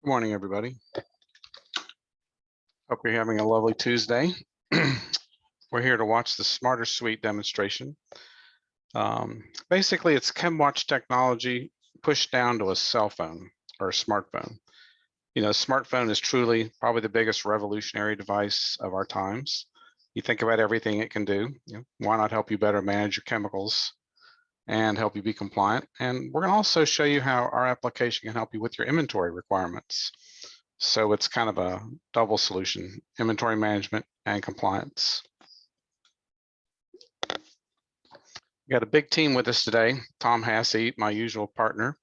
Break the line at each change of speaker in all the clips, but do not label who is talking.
Good morning, everybody. Hope you're having a lovely Tuesday. We're here to watch the Smarter Suite demonstration. Basically, it's Chemwatch technology pushed down to a cell phone or a smartphone. You know, smartphone is truly probably the biggest revolutionary device of our times. You think about everything it can do. Why not help you better manage your chemicals and help you be compliant? And we're going to also show you how our application can help you with your inventory requirements. So it's kind of a double solution, inventory management and compliance. We got a big team with us today. Tom Hassey, my usual partner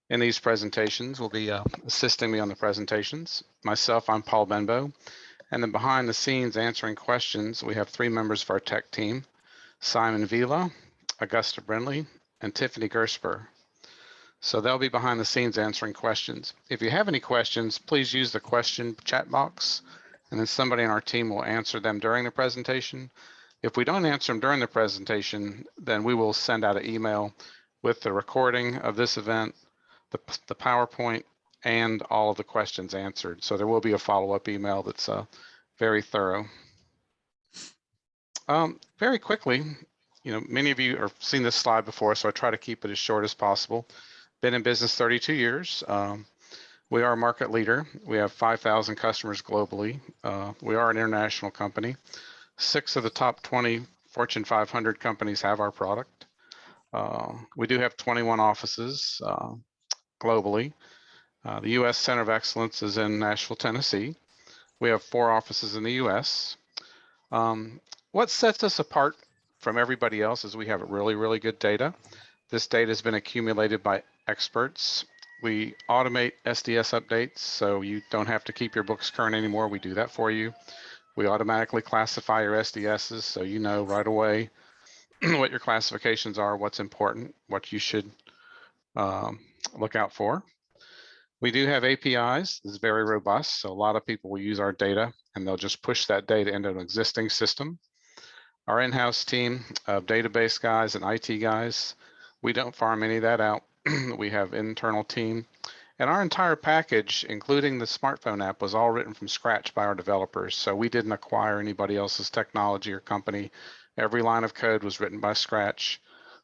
in these presentations, will be assisting me on the presentations. Myself, I'm Paul Benbow. And then behind the scenes answering questions, we have three members of our tech team, Simon Vila, Augusta Brindley, and Tiffany Gersper. So they'll be behind the scenes answering questions. If you have any questions, please use the question chat box, and then somebody on our team will answer them during the presentation. If we don't answer them during the presentation, then we will send out an email with the recording of this event, the PowerPoint, and all of the questions answered. So there will be a follow-up email that's very thorough. Very quickly, many of you have seen this slide before, so I try to keep it as short as possible. Been in business 32 years. We are a market leader. We have 5,000 customers globally. We are an international company. 6 of the top 20 Fortune 500 companies have our product. We do have 21 offices globally. The U.S. Center of Excellence is in Nashville, Tennessee. We have 4 offices in the U.S. What sets us apart from everybody else is we have really, really good data. This data has been accumulated by experts. We automate SDS updates, so you don't have to keep your books current anymore. We do that for you. We automatically classify your SDSs, so you know right away what your classifications are, what's important, what you should look out for. We do have APIs. This is very robust, so a lot of people will use our data, and they'll just push that data into an existing system. Our in-house team of database guys and IT guys, we don't farm any of that out. We have internal team, and our entire package, including the smartphone app, was all written from scratch by our developers. So we didn't acquire anybody else's technology or company. Every line of code was written by scratch.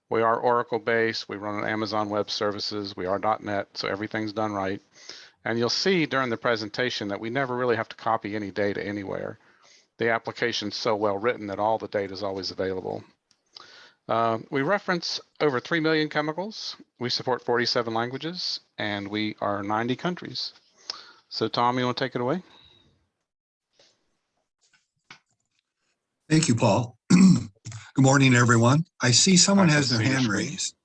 We are Oracle based. We run on Amazon Web Services. We are .NET, so everything's done right. And you'll see during the presentation that we never really have to copy any data anywhere. The application's so well written that all the data is always available. We reference over 3 million chemicals. We support 47 languages, and we are 90 countries. So Tom, you want to take it away?
Thank you, Paul. Good morning, everyone. I see someone has their hand raised.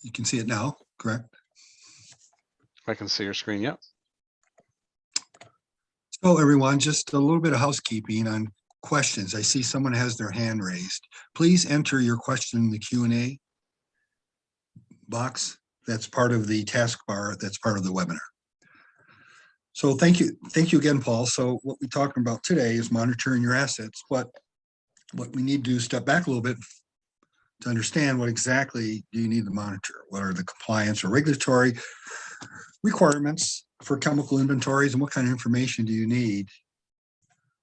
You can see it now, correct?
I can see your screen, yep.
So everyone, just a little bit of housekeeping on questions. I see someone has their hand raised. Please enter your question in the Q&A box. That's part of the taskbar. That's part of the webinar. So thank you again, Paul. So what we're talking about today is monitoring your assets, but what we need to do is step back a little bit to understand what exactly do you need to monitor. What are the compliance or regulatory requirements for chemical inventories, and what kind of information do you need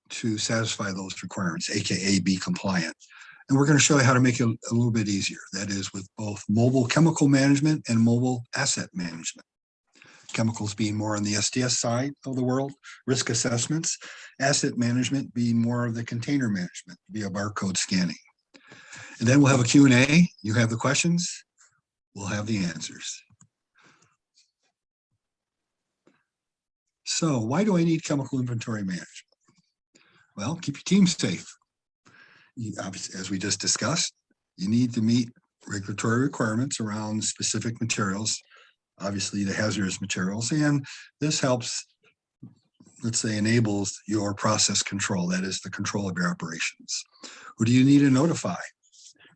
to satisfy those requirements, aka be compliant. And we're going to show you how to make it a little bit easier. That is with both mobile chemical management and mobile asset management. Chemicals being more on the SDS side of the world, risk assessments, asset management being more of the container management via barcode scanning. And then we'll have a Q&A. You have the questions, we'll have the answers. So why do I need chemical inventory management? Well, keep your team safe. Obviously, as we just discussed, you need to meet regulatory requirements around specific materials, obviously the hazardous materials, and this helps, let's say, enables your process control, that is the control of your operations. Who do you need to notify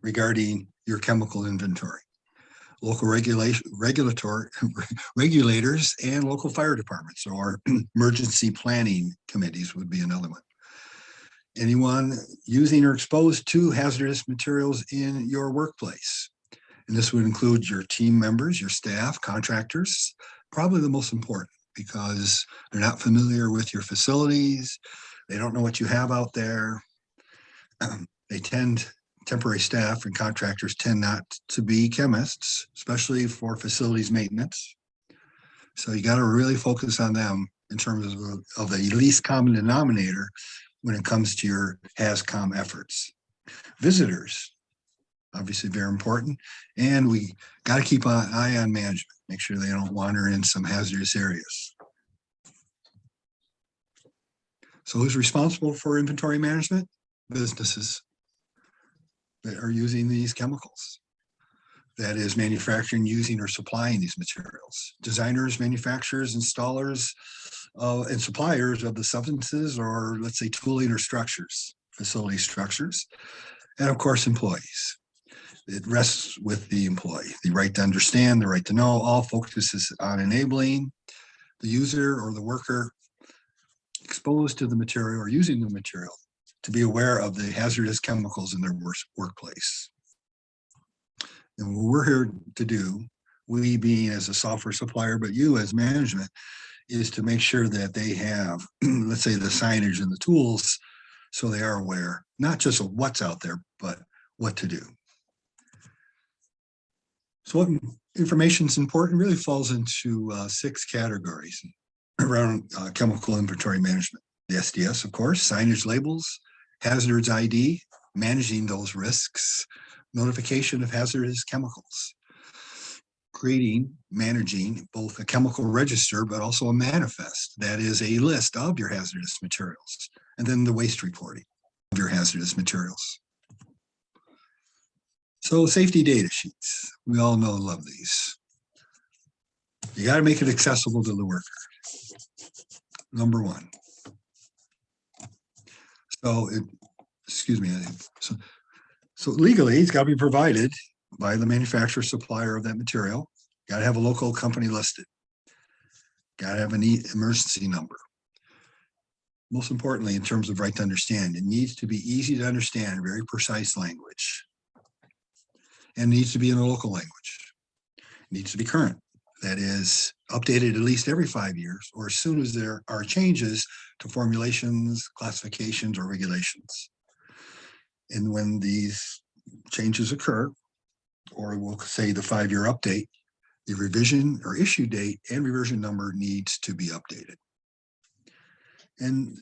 regarding your chemical inventory? Local regulators and local fire departments, or emergency planning committees would be another one. Anyone using or exposed to hazardous materials in your workplace. And this would include your team members, your staff, contractors, probably the most important because they're not familiar with your facilities. They don't know what you have out there. Temporary staff and contractors tend not to be chemists, especially for facilities maintenance. So you got to really focus on them in terms of the least common denominator when it comes to your HAZCOM efforts. Visitors, obviously very important. And we got to keep an eye on management, make sure they don't wander in some hazardous areas. So who's responsible for inventory management? Businesses that are using these chemicals. That is manufacturing, using, or supplying these materials. Designers, manufacturers, installers, and suppliers of the substances, or let's say tooling or structures, facility structures, and of course, employees. It rests with the employee. The right to understand, the right to know, all focuses on enabling the user or the worker exposed to the material or using the material to be aware of the hazardous chemicals in their workplace. And what we're here to do, we being as a software supplier, but you as management, is to make sure that they have, let's say, the signage and the tools so they are aware, not just of what's out there, but what to do. So what information is important really falls into 6 categories around chemical inventory management. The SDS, of course, signage, labels, hazards ID, managing those risks, notification of hazardous chemicals, creating, managing both a chemical register, but also a manifest. That is a list of your hazardous materials, and then the waste reporting of your hazardous materials. So safety data sheets, we all know and love these. You got to make it accessible to the worker. Number one. So, so legally, it's got to be provided by the manufacturer supplier of that material. Got to have a local company listed. Got to have an emergency number. Most importantly, in terms of right to understand, it needs to be easy to understand, very precise language. And needs to be in a local language. It needs to be current. That is updated at least every 5 years, or as soon as there are changes to formulations, classifications, or regulations. And when these changes occur, or we'll say the 5-year update, the revision or issue date and reversion number needs to be updated. And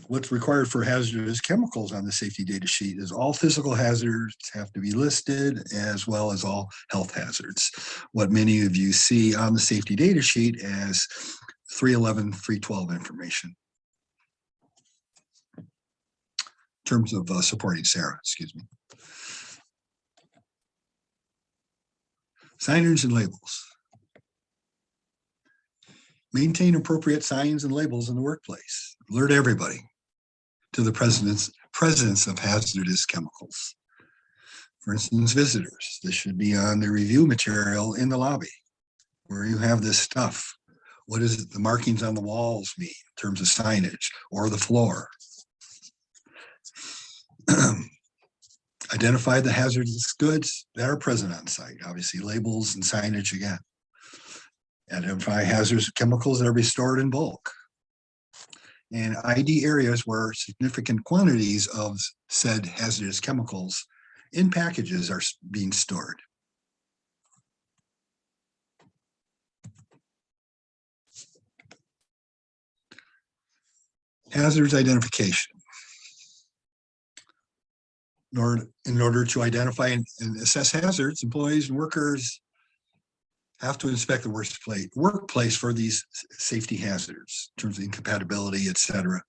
what's required for hazardous chemicals on the safety data sheet is all physical hazards have to be listed, as well as all health hazards. What many of you see on the safety data sheet as 311, 312 information. In terms of supporting Sarah, excuse me. Signage and labels. Maintain appropriate signs and labels in the workplace. Alert everybody to the presence of hazardous chemicals. For instance, visitors. This should be on the review material in the lobby where you have this stuff. What does the markings on the walls mean in terms of signage or the floor? Identify the hazardous goods that are present on site. Obviously, labels and signage again. Identify hazardous chemicals that are stored in bulk. And ID areas where significant quantities of said hazardous chemicals in packages are being stored. Hazards identification. In order to identify and assess hazards, employees and workers have to inspect the workplace for these safety hazards in terms of incompatibility, et cetera.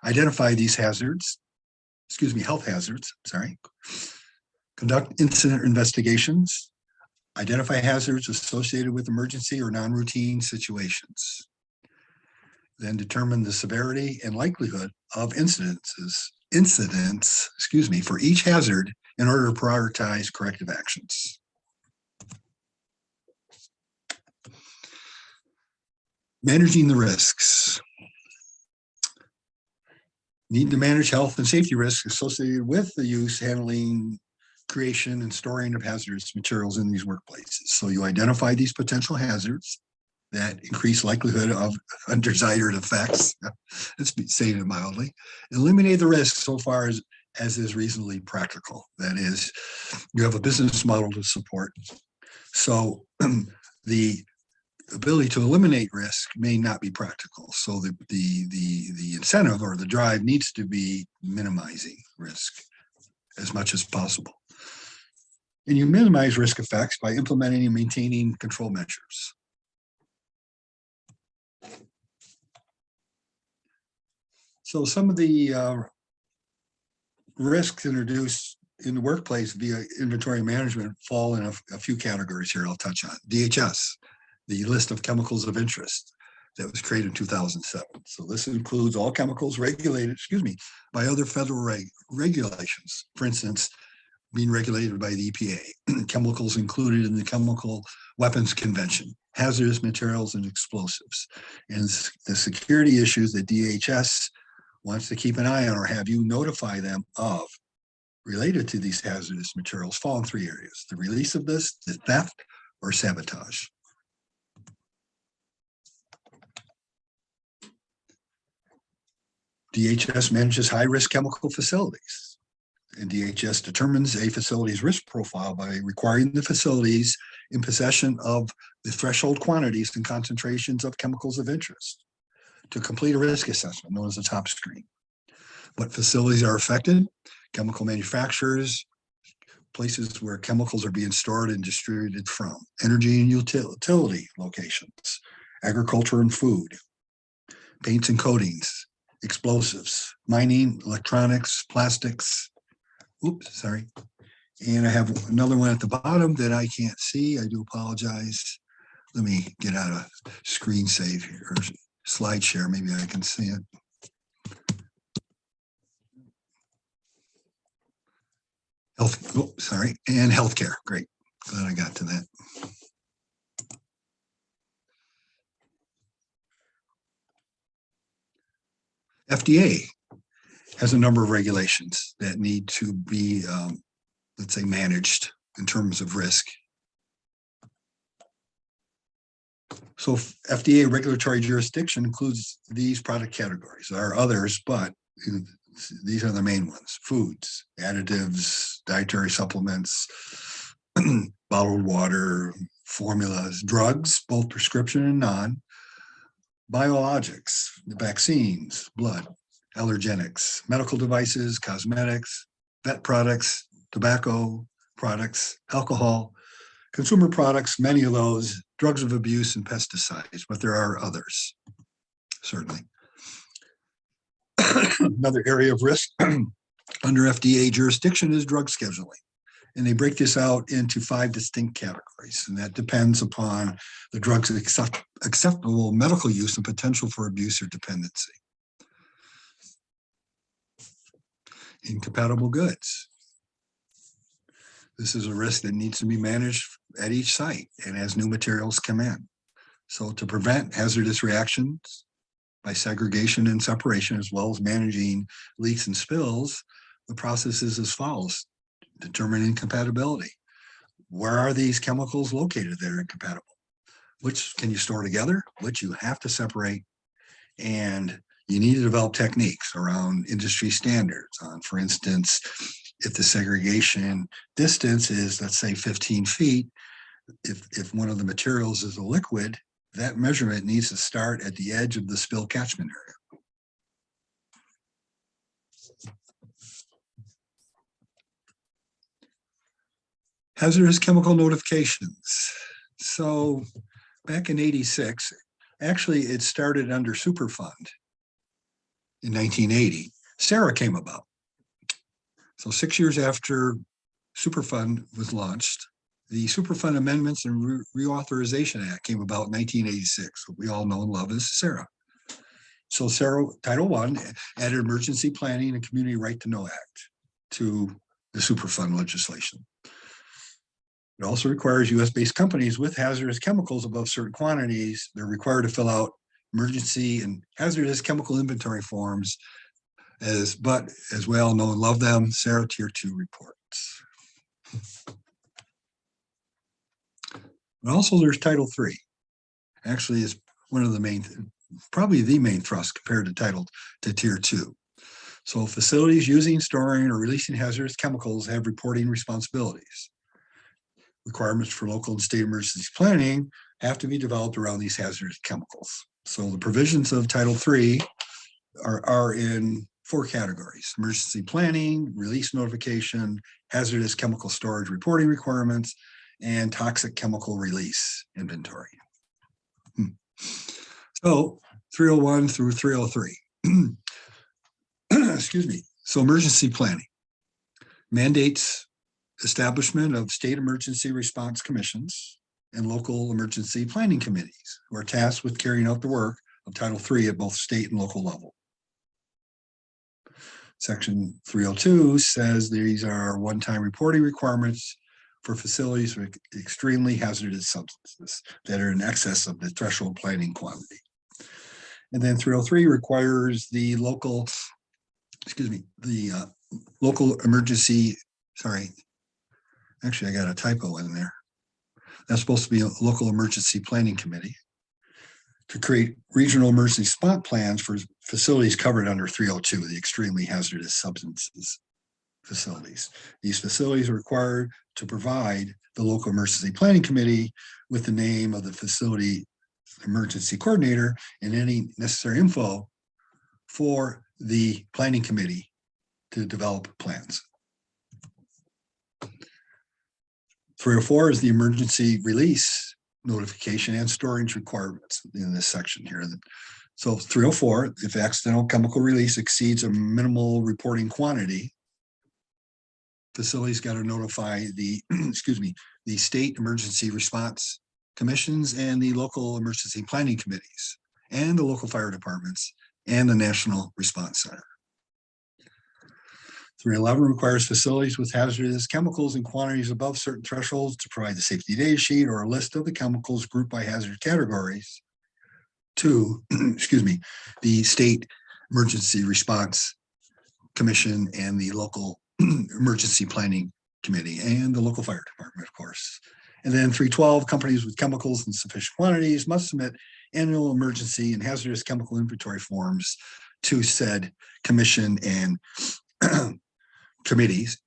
Identify these hazards, health hazards, Conduct incident investigations. Identify hazards associated with emergency or non-routine situations. Then determine the severity and likelihood of incidents, for each hazard in order to prioritize corrective actions. Managing the risks. Need to manage health and safety risks associated with the use, handling, creation and storing of hazardous materials in these workplaces. So you identify these potential hazards that increase likelihood of undesired effects, let's say it mildly, eliminate the risk so far as is reasonably practical. That is, you have a business model to support. So the ability to eliminate risk may not be practical. So the incentive or the drive needs to be minimizing risk as much as possible. And you minimize risk effects by implementing and maintaining control measures. So some of the risks introduced in the workplace via inventory management fall in a few categories here I'll touch on. DHS, the list of chemicals of interest that was created in 2007. So this includes all chemicals regulated, by other federal regulations. For instance, being regulated by the EPA, chemicals included in the Chemical Weapons Convention, hazardous materials and explosives. And the security issues that DHS wants to keep an eye on or have you notify them of related to these hazardous materials fall in three areas: the release of this, the theft, or sabotage. DHS manages high-risk chemical facilities, and DHS determines a facility's risk profile by requiring the facilities in possession of the threshold quantities and concentrations of chemicals of interest to complete a risk assessment known as a top screen. What facilities are affected? Chemical manufacturers, places where chemicals are being stored and distributed from, energy and utility locations, agriculture and food, paints and coatings, explosives, mining, electronics, plastics. Oops, sorry. And I have another one at the bottom that I can't see. I do apologize. Let me get out of screen save here, or slide share. Maybe I can see it. And healthcare. Great. Glad I got to that. FDA has a number of regulations that need to be, let's say, managed in terms of risk. So FDA regulatory jurisdiction includes these product categories. There are others, but these are the main ones: foods, additives, dietary supplements, bottled water, formulas, drugs, both prescription and non, biologics, vaccines, blood, allergenics, medical devices, cosmetics, vet products, tobacco products, alcohol, consumer products, many of those, drugs of abuse and pesticides, but there are others, certainly. Another area of risk under FDA jurisdiction is drug scheduling. And they break this out into 5 distinct categories. And that depends upon the drug's acceptable medical use and potential for abuse or dependency. Incompatible goods. This is a risk that needs to be managed at each site and as new materials come in. So to prevent hazardous reactions by segregation and separation, as well as managing leaks and spills, the process is as follows. Determine incompatibility. Where are these chemicals located that are incompatible? Which can you store together? Which you have to separate. And you need to develop techniques around industry standards on, for instance, if the segregation distance is, let's say, 15 feet, if one of the materials is a liquid, that measurement needs to start at the edge of the spill catchment area. Hazardous chemical notifications. So back in '86, actually it started under Superfund in 1980. SARA came about. So 6 years after Superfund was launched, the Superfund Amendments and Reauthorization Act came about in 1986. What we all know and love as SARA. So SARA Title I added Emergency Planning and Community Right to Know Act to the Superfund legislation. It also requires US-based companies with hazardous chemicals above certain quantities. They're required to fill out emergency and hazardous chemical inventory forms, but as we all know and love them, SARA Tier 2 reports. And also there's Title III. Actually, is one of the main, probably the main thrust compared to Tier 2. So facilities using, storing, or releasing hazardous chemicals have reporting responsibilities. Requirements for local and state emergency planning have to be developed around these hazardous chemicals. So the provisions of Title III are in 4 categories: emergency planning, release notification, hazardous chemical storage reporting requirements, and toxic chemical release inventory. So 301 through 303. Excuse me. So emergency planning mandates establishment of state emergency response commissions and local emergency planning committees who are tasked with carrying out the work of Title III at both state and local level. Section 302 says these are one-time reporting requirements for facilities with extremely hazardous substances that are in excess of the threshold planning quantity. And then 303 requires the local, local emergency, actually I got a typo in there. That's supposed to be a local emergency planning committee to create regional emergency spot plans for facilities covered under 302, the extremely hazardous substances facilities. These facilities are required to provide the local emergency planning committee with the name of the facility emergency coordinator and any necessary info for the planning committee to develop plans. 304 is the emergency release notification and storage requirements in this section here. So 304, if accidental chemical release exceeds a minimal reporting quantity, facilities got to notify the, the state emergency response commissions and the local emergency planning committees and the local fire departments and the National Response Center. 311 requires facilities with hazardous chemicals in quantities above certain thresholds to provide the safety data sheet or a list of the chemicals grouped by hazard categories to, the state emergency response commission and the local emergency planning committee and the local fire department, of course. And then 312, companies with chemicals in sufficient quantities must submit annual emergency and hazardous chemical inventory forms to said commission and committees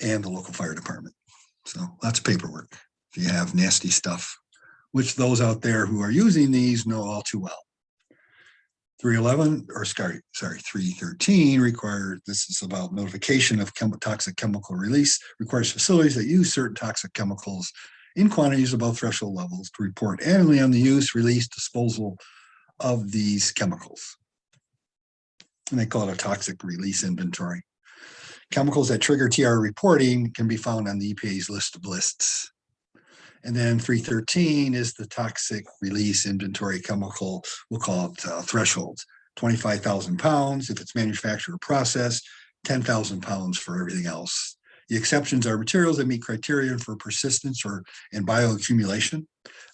and the local fire department. So lots of paperwork if you have nasty stuff, which those out there who are using these know all too well. 313 requires, this is about notification of toxic chemical release, requires facilities that use certain toxic chemicals in quantities above threshold levels to report annually on the use, release, disposal of these chemicals. And they call it a toxic release inventory. Chemicals that trigger TR reporting can be found on the EPA's list of lists. And then 313 is the toxic release inventory chemical, we'll call it thresholds, 25,000 pounds if it's manufactured or processed, 10,000 pounds for everything else. The exceptions are materials that meet criteria for persistence and bioaccumulation.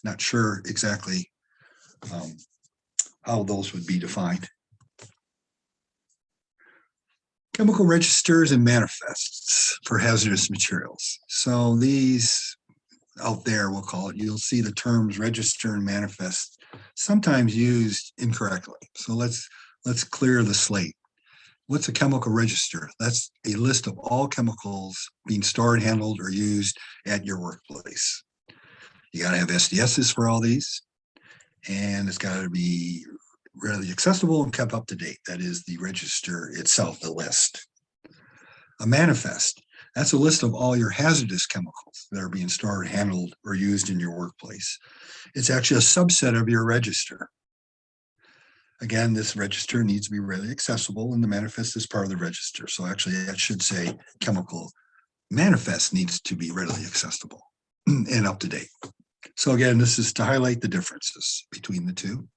Not sure exactly how those would be defined. Chemical registers and manifests for hazardous materials. So these out there, we'll call it, you'll see the terms register and manifest sometimes used incorrectly. So let's clear the slate. What's a chemical register? That's a list of all chemicals being stored, handled, or used at your workplace. You got to have SDSs for all these, and it's got to be readily accessible and kept up to date. That is the register itself, the list. A manifest, that's a list of all your hazardous chemicals that are being stored, handled, or used in your workplace. It's actually a subset of your register. Again, this register needs to be readily accessible, and the manifest is part of the register. So actually, I should say chemical manifest needs to be readily accessible and up to date. So again, this is to highlight the differences between the two.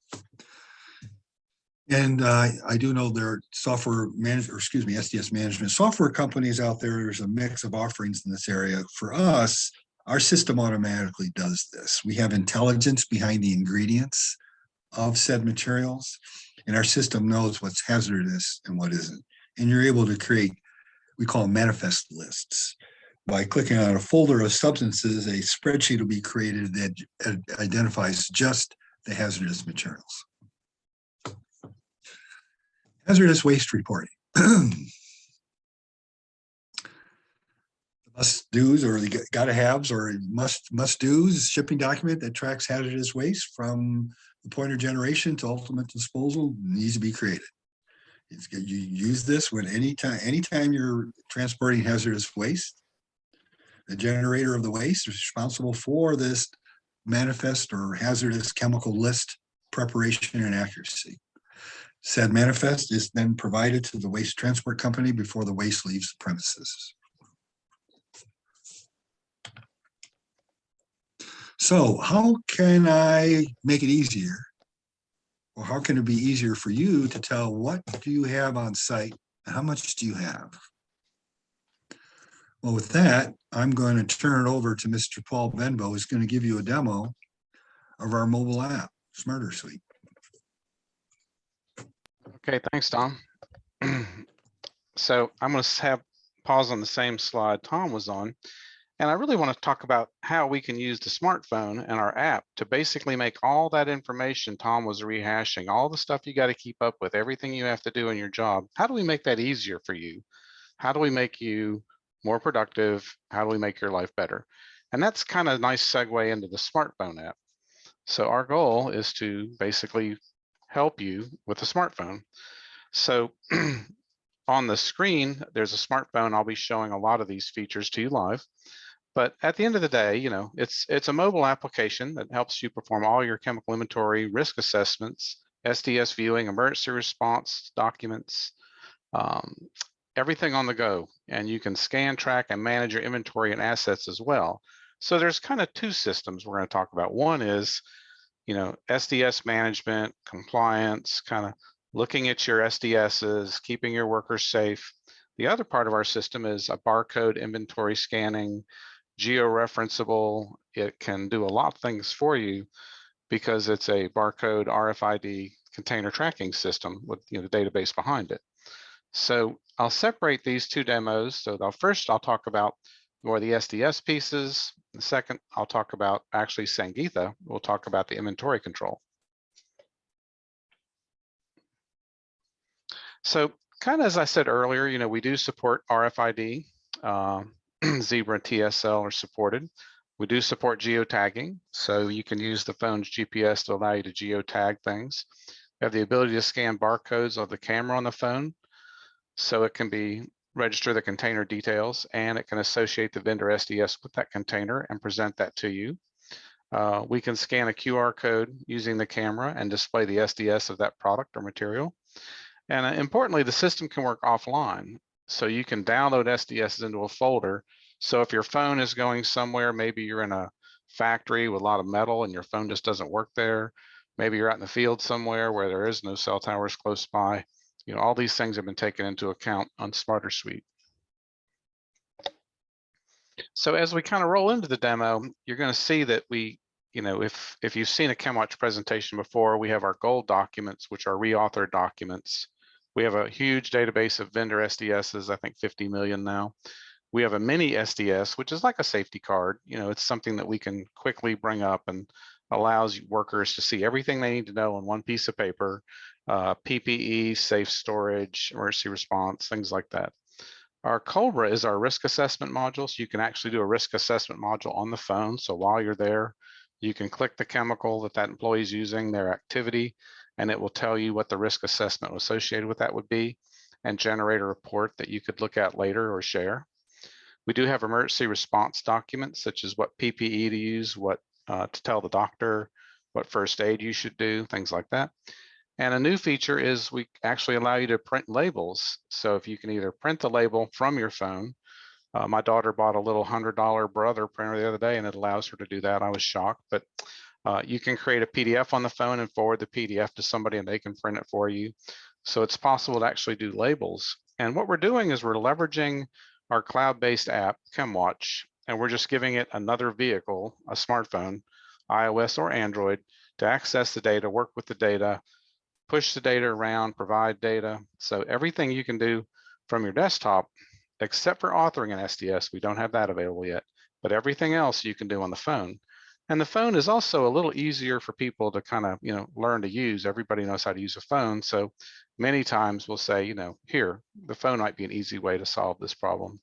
And I do know there are SDS management software companies out there. There's a mix of offerings in this area. For us, our system automatically does this. We have intelligence behind the ingredients of said materials, and our system knows what's hazardous and what isn't. And you're able to create, we call them manifest lists. by clicking on a folder of substances, a spreadsheet will be created that identifies just the hazardous materials. Hazardous waste reporting. Must do's or the gotta haves or must do's shipping document that tracks hazardous waste from the point of generation to ultimate disposal needs to be created. You use this when anytime you're transporting hazardous waste, the generator of the waste is responsible for this manifest or hazardous chemical list preparation and accuracy. Said manifest is then provided to the waste transport company before the waste leaves the premises. So how can I make it easier? Or how can it be easier for you to tell what do you have on site and how much do you have? Well, with that, I'm going to turn it over to Mr. Paul Benbow, who's going to give you a demo of our mobile app, Smarter Suite.
Okay, thanks, Tom. So I'm going to pause on the same slide Tom was on. And I really want to talk about how we can use the smartphone and our app to basically make all that information Tom was rehashing, all the stuff you got to keep up with, everything you have to do in your job. How do we make that easier for you? How do we make you more productive? How do we make your life better? And that's kind of a nice segue into the smartphone app. So our goal is to basically help you with a smartphone. So on the screen, there's a smartphone. I'll be showing a lot of these features to you live. But at the end of the day, you know, it's a mobile application that helps you perform all your chemical inventory, risk assessments, SDS viewing, emergency response documents, everything on the go. And you can scan, track, and manage your inventory and assets as well. So there's kind of two systems we're going to talk about. One is, you know, SDS management, compliance, kind of looking at your SDSs, keeping your workers safe. The other part of our system is a barcode inventory scanning, georeferenceable. It can do a lot of things for you because it's a barcode RFID container tracking system with, you know, the database behind it. So I'll separate these two demos. So first I'll talk about more the SDS pieces. The second, I'll talk about actually Sangeetha. We'll talk about the inventory control. So kind of as I said earlier, you know, we do support RFID. Zebra and TSL are supported. We do support geotagging, so you can use the phone's GPS to allow you to geotag things. We have the ability to scan barcodes of the camera on the phone, so it can register the container details, and it can associate the vendor SDS with that container and present that to you. We can scan a QR code using the camera and display the SDS of that product or material. And importantly, the system can work offline. So you can download SDSs into a folder. So if your phone is going somewhere, maybe you're in a factory with a lot of metal and your phone just doesn't work there. Maybe you're out in the field somewhere where there is no cell towers close by. You know, all these things have been taken into account on Smarter Suite. So as we kind of roll into the demo, you're going to see that we, you know, if you've seen a Chemwatch presentation before, we have our gold documents, which are reauthored documents. We have a huge database of vendor SDSs, I think 50 million now. We have a mini SDS, which is like a safety card. You know, it's something that we can quickly bring up and allows workers to see everything they need to know on one piece of paper, PPE, safe storage, emergency response, things like that. Our Cobra is our risk assessment module, so you can actually do a risk assessment module on the phone. So while you're there, you can click the chemical that employee is using, their activity, and it will tell you what the risk assessment associated with that would be and generate a report that you could look at later or share. We do have emergency response documents, such as what PPE to use, what to tell the doctor, what first aid you should do, things like that. And a new feature is we actually allow you to print labels. So if you can either print the label from your phone, my daughter bought a little $100 Brother printer the other day and it allows her to do that. I was shocked, but you can create a PDF on the phone and forward the PDF to somebody and they can print it for you. So it's possible to actually do labels. And what we're doing is we're leveraging our cloud-based app, Chemwatch, and we're just giving it another vehicle, a smartphone, iOS or Android, to access the data, work with the data, push the data around, provide data. So everything you can do from your desktop, except for authoring an SDS. We don't have that available yet, but everything else you can do on the phone. And the phone is also a little easier for people to kind of, learn to use. Everybody knows how to use a phone. So many times we'll say, here, the phone might be an easy way to solve this problem.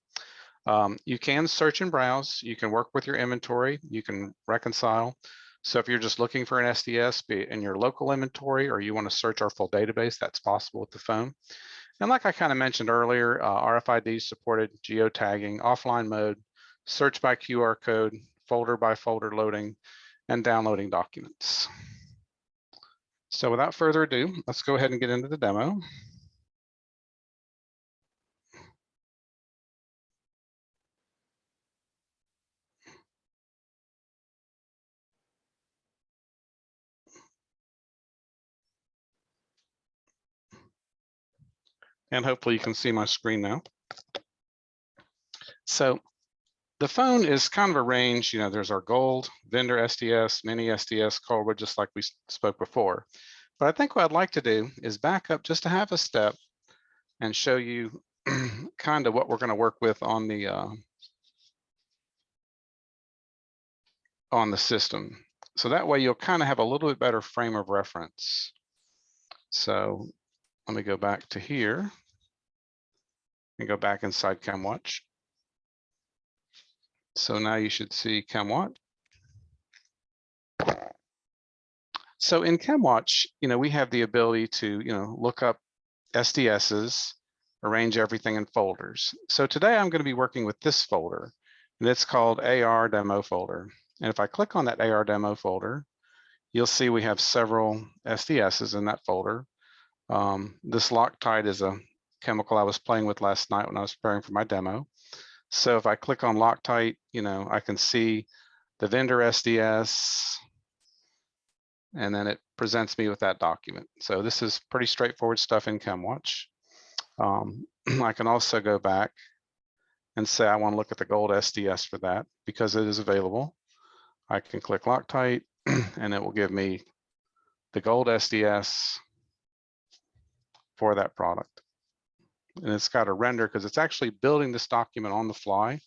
You can search and browse. You can work with your inventory. You can reconcile. So if you're just looking for an SDS, be it in your local inventory, or you want to search our full database, that's possible with the phone. And like I kind of mentioned earlier, RFID supported geotagging, offline mode, search by QR code, folder by folder loading, and downloading documents. So without further ado, let's go ahead and get into the demo. And hopefully you can see my screen now. So the phone is kind of arranged, there's our gold, vendor SDS, mini SDS, Cobra, just like we spoke before. But I think what I'd like to do is back up just to have a step and show you kind of what we're going to work with on the system. So that way you'll kind of have a little bit better frame of reference. So let me go back to here and go back inside Chemwatch. So now you should see Chemwatch. So in Chemwatch, we have the ability to, look up SDSs, arrange everything in folders. So today I'm going to be working with this folder, and it's called AR Demo Folder. And if I click on that AR Demo Folder, you'll see we have several SDSs in that folder. This Loctite is a chemical I was playing with last night when I was preparing for my demo. So if I click on Loctite, I can see the vendor SDS, and then it presents me with that document. So this is pretty straightforward stuff in Chemwatch. I can also go back and say I want to look at the gold SDS for that because it is available. I can click Loctite and it will give me the gold SDS for that product. And it's got a render because it's actually building this document on the fly.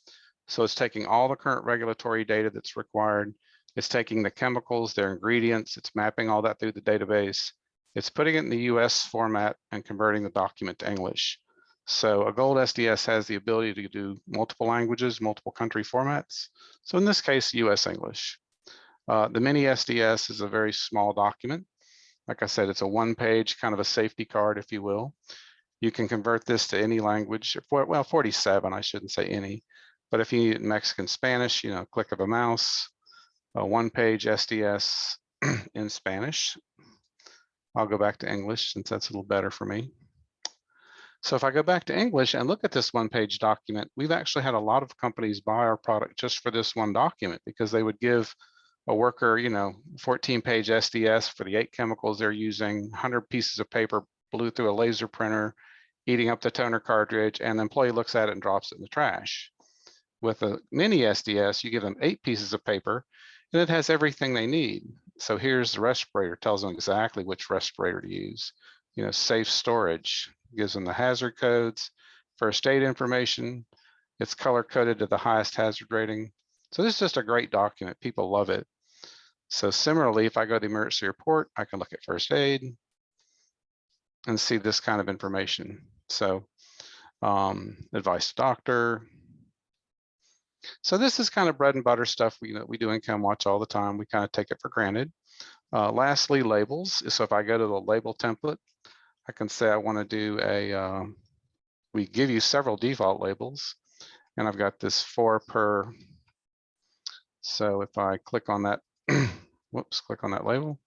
So it's taking all the current regulatory data that's required. It's taking the chemicals, their ingredients, it's mapping all that through the database. It's putting it in the US format and converting the document to English. So a gold SDS has the ability to do multiple languages, multiple country formats. So in this case, US English. The mini SDS is a very small document. Like I said, it's a one-page kind of a safety card, if you will. You can convert this to any language, well, 47, I shouldn't say any. But if you need it in Mexican Spanish, click of a mouse, a one-page SDS in Spanish. I'll go back to English since that's a little better for me. So if I go back to English and look at this one-page document, we've actually had a lot of companies buy our product just for this one document because they would give a worker, 14-page SDS for the 8 chemicals they're using, 100 pieces of paper blew through a laser printer, eating up the toner cartridge, and the employee looks at it and drops it in the trash. With a mini SDS, you give them 8 pieces of paper, and it has everything they need. So here's the respirator, tells them exactly which respirator to use. Safe storage, gives them the hazard codes, first aid information. It's color coded to the highest hazard rating. So this is just a great document. People love it. So similarly, if I go to the emergency report, I can look at first aid and see this kind of information. So advice to doctor. So this is kind of bread and butter stuff we do in Chemwatch all the time. We kind of take it for granted. Lastly, labels. So if I go to the label template, I can say I want to do we give you several default labels, and I've got this 4 per. So if I click on that, whoops, click on that label,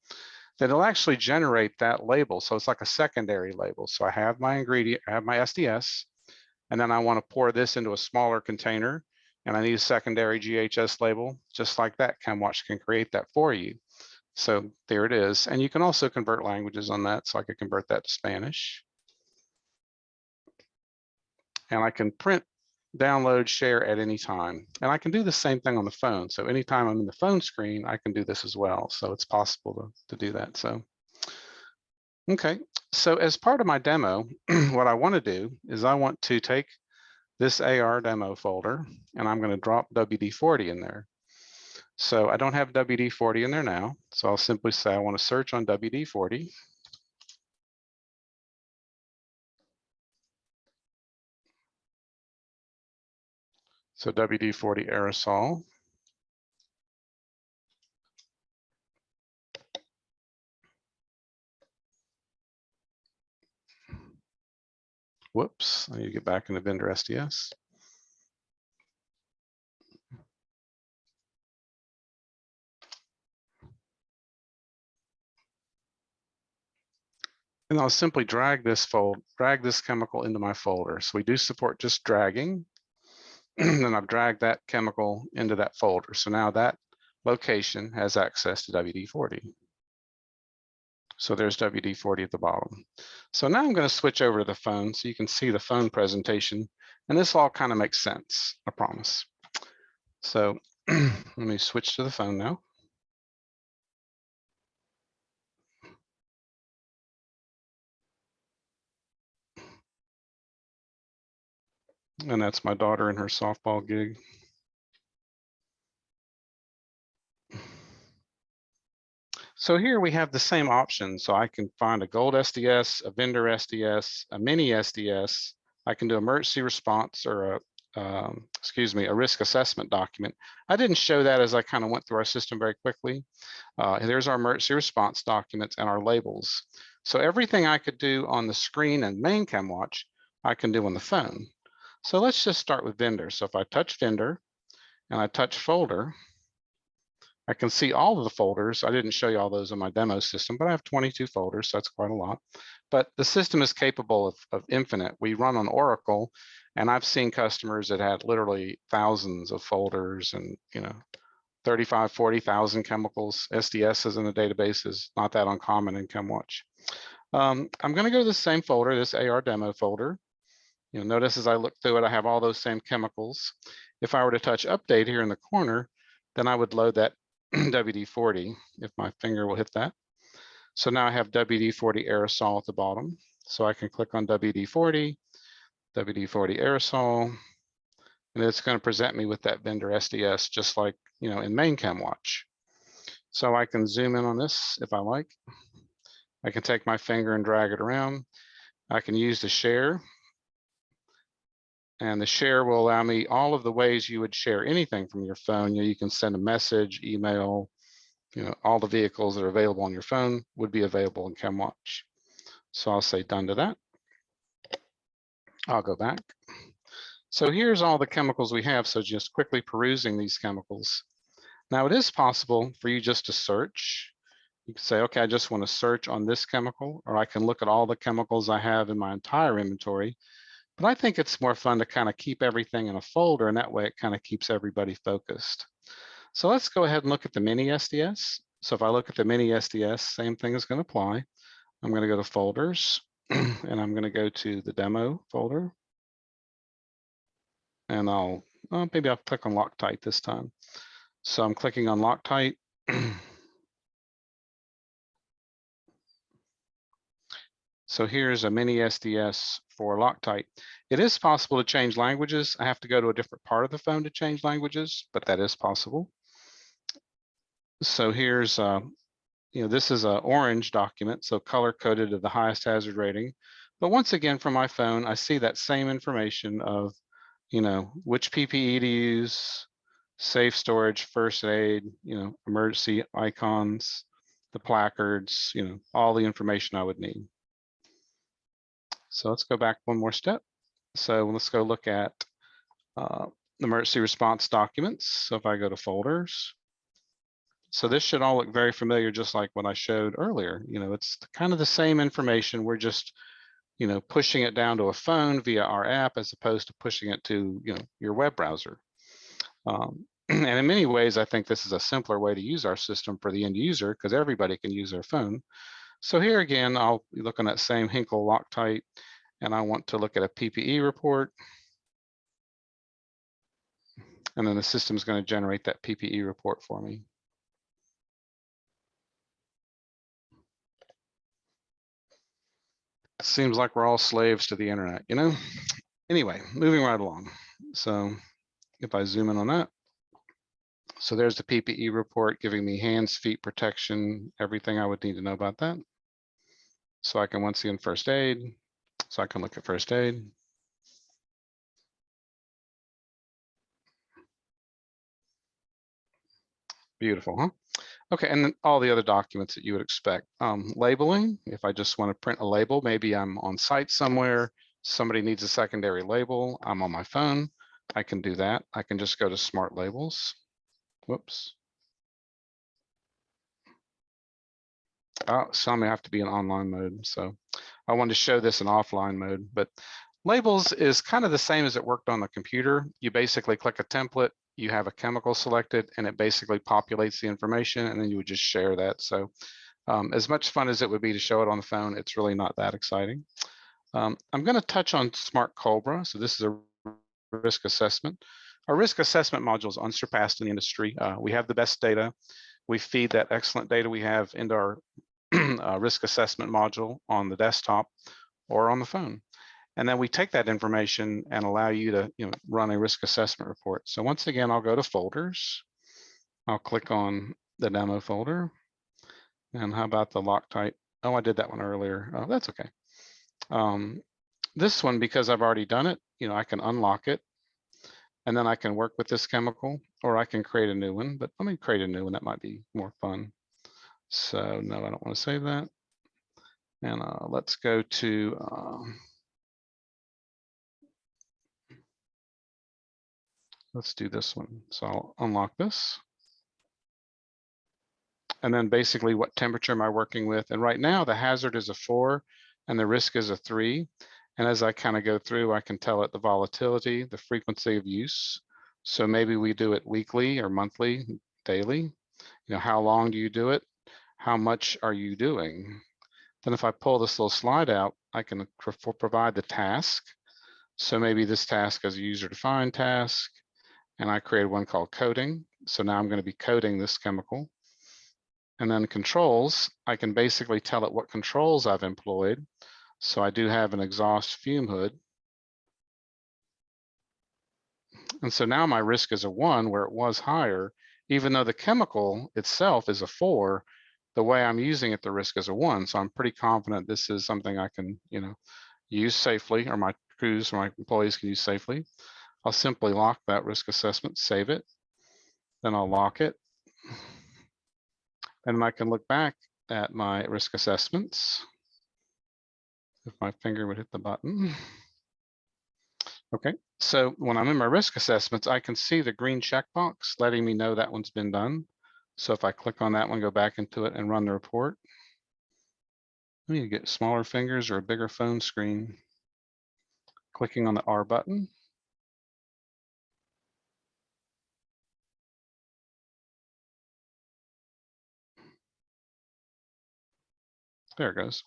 then it'll actually generate that label. So it's like a secondary label. So I have my ingredient, I have my SDS, and then I want to pour this into a smaller container, and I need a secondary GHS label. Just like that, Chemwatch can create that for you. So there it is. And you can also convert languages on that. So I could convert that to Spanish. And I can print, download, share at any time. And I can do the same thing on the phone. So anytime I'm in the phone screen, I can do this as well. So it's possible to do that. So, okay. So as part of my demo, what I want to do is I want to take this AR demo folder, and I'm going to drop WD-40 in there. So I don't have WD-40 in there now. So I'll simply say I want to search on WD-40. So WD-40 aerosol. Whoops, I need to get back into vendor SDS. And I'll simply drag this chemical into my folder. So we do support just dragging. And I've dragged that chemical into that folder. So now that location has access to WD-40. So there's WD-40 at the bottom. So now I'm going to switch over to the phone so you can see the phone presentation. And this all kind of makes sense, I promise. So let me switch to the phone now. And that's my daughter in her softball gig. So here we have the same options. So I can find a gold SDS, a vendor SDS, a mini SDS. I can do emergency response or a risk assessment document. I didn't show that as I kind of went through our system very quickly. There's our emergency response documents and our labels. So everything I could do on the screen and main Chemwatch, I can do on the phone. So let's just start with vendor. So if I touch vendor and I touch folder, I can see all of the folders. I didn't show you all those in my demo system, but I have 22 folders, so that's quite a lot. But the system is capable of infinite. We run on Oracle, and I've seen customers that had literally thousands of folders and 35, 40,000 chemicals. SDSs in the database is not that uncommon in Chemwatch. I'm going to go to the same folder, this AR demo folder. Notice as I look through it, I have all those same chemicals. If I were to touch update here in the corner, then I would load that WD-40, if my finger will hit that. So now I have WD-40 aerosol at the bottom. So I can click on WD-40, WD-40 aerosol, and it's going to present me with that vendor SDS, just like in main Chemwatch. So I can zoom in on this if I like. I can take my finger and drag it around. I can use the share. And the share will allow me all of the ways you would share anything from your phone. You can send a message, email, all the vehicles that are available on your phone would be available in Chemwatch. So I'll say done to that. I'll go back. So here's all the chemicals we have. So just quickly perusing these chemicals. Now it is possible for you just to search. You can say, okay, I just want to search on this chemical, or I can look at all the chemicals I have in my entire inventory. But I think it's more fun to kind of keep everything in a folder, and that way it kind of keeps everybody focused. So let's go ahead and look at the mini SDS. So if I look at the mini SDS, same thing is going to apply. I'm going to go to folders, and I'm going to go to the demo folder. And maybe I'll click on Loctite this time. So I'm clicking on Loctite. So here's a mini SDS for Loctite. It is possible to change languages. I have to go to a different part of the phone to change languages, but that is possible. So here's, this is an orange document, so color coded to the highest hazard rating. But once again, from my phone, I see that same information of, which PPE to use, safe storage, first aid, emergency icons, the placards, all the information I would need. So let's go back one more step. So let's go look at emergency response documents. So if I go to folders, so this should all look very familiar, just like what I showed earlier. It's kind of the same information. We're just, pushing it down to a phone via our app as opposed to pushing it to, your web browser. And in many ways, I think this is a simpler way to use our system for the end user because everybody can use their phone. So here again, I'll be looking at same Hinkle Loctite, and I want to look at a PPE report. And then the system is going to generate that PPE report for me. Seems like we're all slaves to the internet, Anyway, moving right along. So if I zoom in on that, so there's the PPE report giving me hands, feet protection, everything I would need to know about that. So I can once again first aid. So I can look at first aid. Beautiful, huh? Okay, and then all the other documents that you would expect. Labeling, if I just want to print a label, maybe I'm on site somewhere, somebody needs a secondary label, I'm on my phone, I can do that. I can just go to Smart Labels. Whoops. Oh, some have to be in online mode. So I wanted to show this in offline mode, but labels is kind of the same as it worked on the computer. You basically click a template, you have a chemical selected, and it basically populates the information, and then you would just share that. So as much fun as it would be to show it on the phone, it's really not that exciting. I'm going to touch on Smart Cobra. So this is a risk assessment. Our risk assessment module is unsurpassed in the industry. We have the best data. We feed that excellent data we have into our risk assessment module on the desktop or on the phone. And then we take that information and allow you to run a risk assessment report. So once again, I'll go to folders. I'll click on the demo folder. And how about the Loctite? Oh, I did that one earlier. Oh, that's okay. This one, because I've already done it, I can unlock it. And then I can work with this chemical, or I can create a new one. But let me create a new one. That might be more fun. So no, I don't want to save that. And let's go to, let's do this one. So I'll unlock this. And then basically what temperature am I working with? And right now the hazard is a 4 and the risk is a 3. And as I kind of go through, I can tell it the volatility, the frequency of use. So maybe we do it weekly or monthly, daily. How long do you do it? How much are you doing? Then if I pull this little slide out, I can provide the task. So maybe this task is a user-defined task, and I created one called coding. So now I'm going to be coding this chemical. And then controls, I can basically tell it what controls I've employed. So I do have an exhaust fume hood. And so now my risk is a 1 where it was higher, even though the chemical itself is a 4, the way I'm using it, the risk is a 1. So I'm pretty confident this is something I can, use safely, or my crews or my employees can use safely. I'll simply lock that risk assessment, save it. Then I'll lock it. And I can look back at my risk assessments. If my finger would hit the button. Okay, so when I'm in my risk assessments, I can see the green checkbox letting me know that one's been done. So if I click on that one, go back into it and run the report. I need to get smaller fingers or a bigger phone screen. Clicking on the R button. There it goes.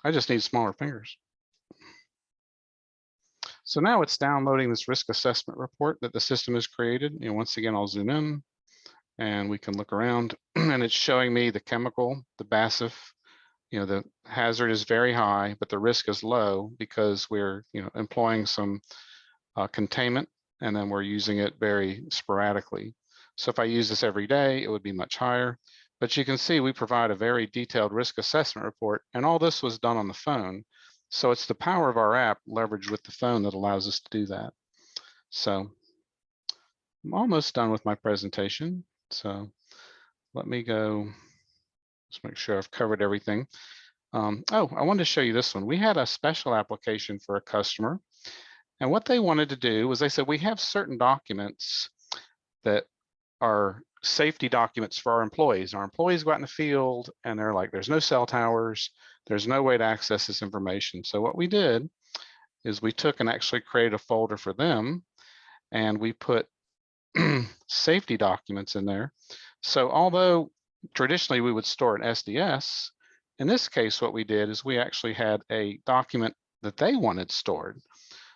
I just need smaller fingers. So now it's downloading this risk assessment report that the system has created. Once again, I'll zoom in and we can look around and it's showing me the chemical, the BASF. The hazard is very high, but the risk is low because we're, employing some containment and then we're using it very sporadically. So if I use this every day, it would be much higher. But you can see we provide a very detailed risk assessment report, and all this was done on the phone. So it's the power of our app leveraged with the phone that allows us to do that. So I'm almost done with my presentation. So let me go, let's make sure I've covered everything. Oh, I wanted to show you this one. We had a special application for a customer. And what they wanted to do was they said, we have certain documents that are safety documents for our employees. Our employees go out in the field and they're like, there's no cell towers. There's no way to access this information. So what we did is we took and actually created a folder for them and we put safety documents in there. So although traditionally we would store an SDS, in this case, what we did is we actually had a document that they wanted stored.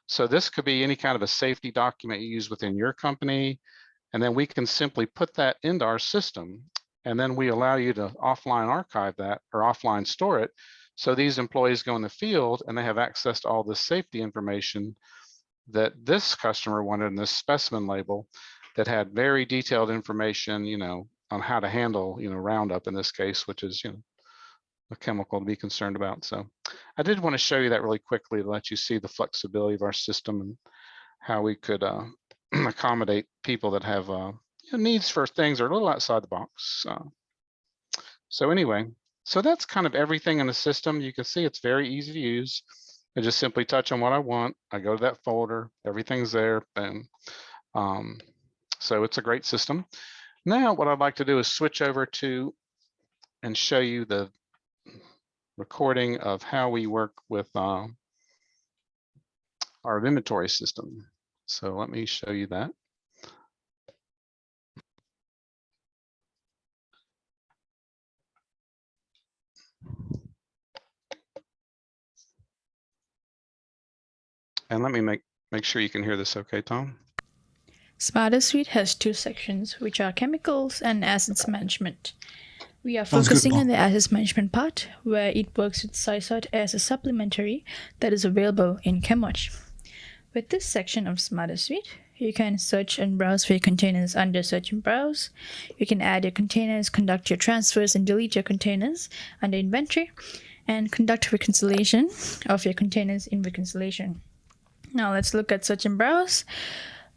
So this could be any kind of a safety document you use within your company. And then we can simply put that into our system. And then we allow you to offline archive that or offline store it. So these employees go in the field and they have access to all this safety information that this customer wanted in this specimen label that had very detailed information, on how to handle, Roundup in this case, which is, a chemical to be concerned about. So I did want to show you that really quickly to let you see the flexibility of our system and how we could accommodate people that have needs for things that are a little outside the box. So anyway, so that's kind of everything in the system. You can see it's very easy to use. I just simply touch on what I want. I go to that folder, everything's there, and so it's a great system. Now, what I'd like to do is switch over to and show you the recording of how we work with our inventory system. So let me show you that. And let me make sure you can hear this okay, Tom.
Smarter Suite has two sections, which are chemicals and assets management. We are
Sounds good,
focusing
Paul.
on the assets management part, where it works with SciSort as a supplementary that is available in Chemwatch. With this section of Smarter Suite, you can search and browse for your containers under Search and Browse. You can add your containers, conduct your transfers, and delete your containers under Inventory, and conduct reconciliation of your containers in Reconciliation. Now let's look at Search and Browse.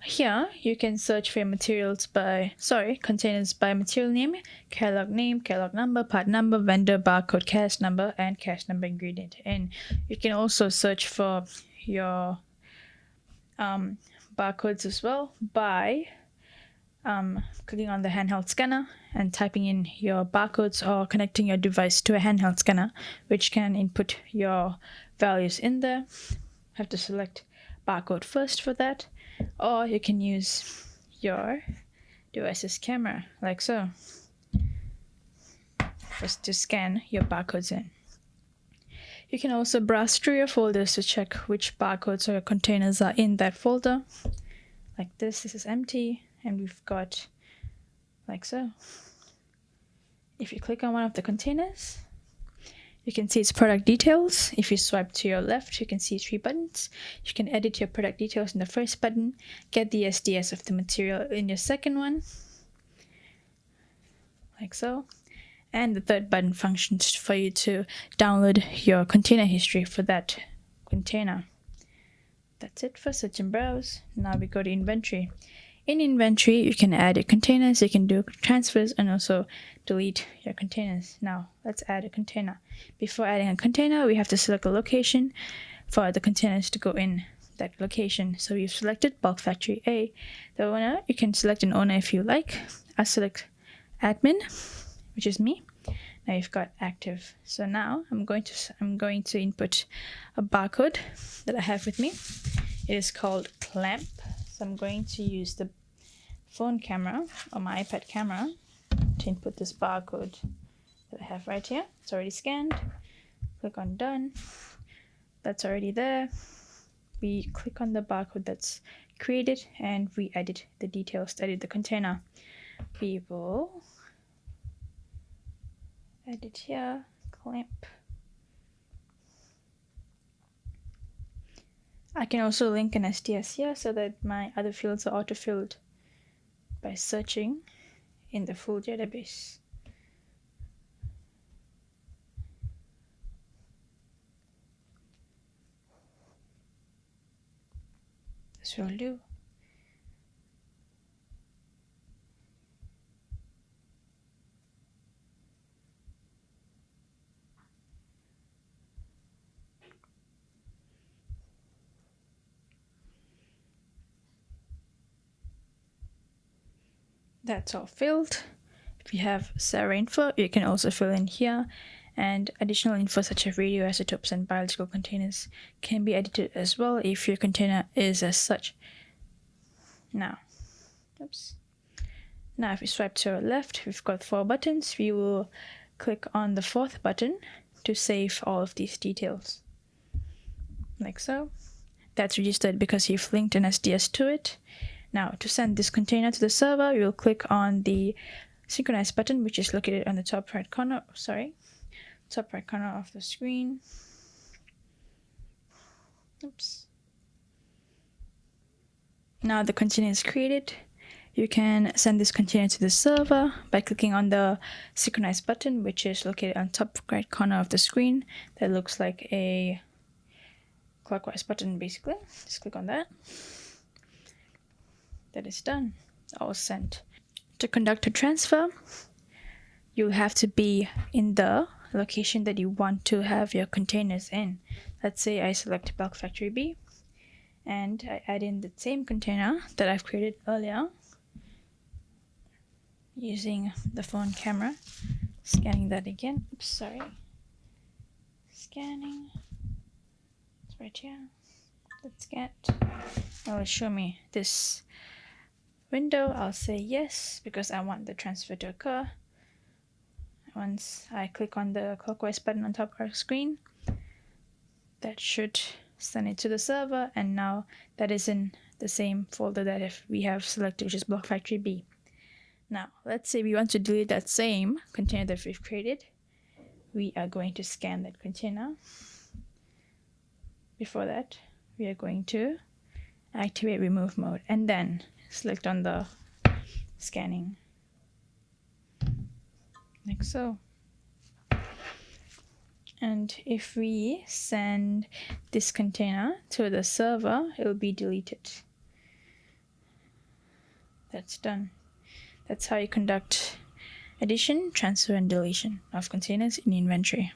Here, you can search for containers by material name, catalog number, part number, vendor, barcode, cache number, and cache number ingredient. And you can also search for your barcodes as well by clicking on the handheld scanner and typing in your barcodes, or connecting your device to a handheld scanner, which can input your values in there. Have to select barcode first for that. Or you can use your device's camera, like so, just to scan your barcodes in. You can also browse through your folders to check which barcodes or containers are in that folder. Like this is empty, and we've got like so. If you click on one of the containers, you can see its product details. If you swipe to your left, you can see 3 buttons. You can edit your product details in the first button, get the SDS of the material in your second one, like so. And the third button functions for you to download your container history for that container. That's it for Search and Browse. Now we go to Inventory. In Inventory, you can add your containers, you can do transfers, and also delete your containers. Now, let's add a container. Before adding a container, we have to select a location for the containers to go in that location. So we've selected Bulk Factory A. The owner, you can select an owner if you like. I select admin, which is me. Now you've got active. So now I'm going to input a barcode that I have with me. It is called clamp. So I'm going to use the phone camera or my iPad camera to input this barcode that I have right here. It's already scanned. Click on done. That's already there. We click on the barcode that's created and we edit the details to edit the container. We will edit here, clamp. I can also link an SDS here so that my other fields are auto-filled by searching in the full database. This will do. That's all filled. If you have Sarah info, you can also fill in here, and additional info such as radioisotopes and biological containers can be edited as well if your container is as such. Now, if we swipe to our left, we've got 4 buttons. We will click on the 4th button to save all of these details, like so. That's registered because you've linked an SDS to it. Now, to send this container to the server, you'll click on the synchronize button, which is located on the top right corner. top right corner of the screen. Oops. Now the container is created. You can send this container to the server by clicking on the synchronize button, which is located on top right corner of the screen. That looks like a clockwise button basically. Just click on that. That is done. All sent. To conduct a transfer, you'll have to be in the location that you want to have your containers in. Let's say I select bulk factory B and I add in the same container that I've created earlier using the phone camera. Scanning that again. Oops, sorry. Scanning. It's right here. Let's get. Now it'll show me this window. I'll say yes because I want the transfer to occur. Once I click on the clockwise button on top of our screen, that should send it to the server, and now that is in the same folder that if we have selected, which is block factory B. Now let's say we want to delete that same container that we've created. We are going to scan that container. Before that, we are going to activate remove mode and then select on the scanning like so. And if we send this container to the server, it will be deleted. That's done. That's how you conduct addition, transfer, and deletion of containers in inventory.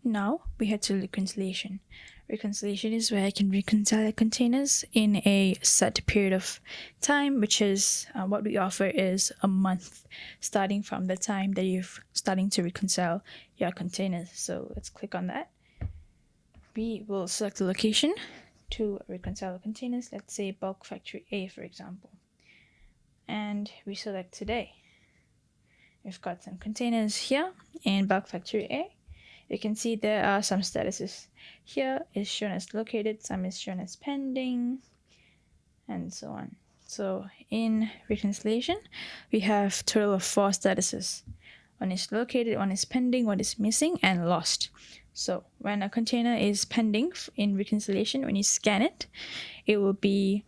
Now we head to reconciliation. Reconciliation is where I can reconcile containers in a set period of time, which is what we offer is a month, starting from the time that you're starting to reconcile your containers. So let's click on that. We will select the location to reconcile the containers. Let's say bulk factory A, for example. And we select today. We've got some containers here in bulk factory A. You can see there are some statuses. Here is shown as located, some is shown as pending, and so on. So in reconciliation, we have a total of 4 statuses. One is located, one is pending, one is missing, and lost. So when a container is pending in reconciliation, when you scan it, it will be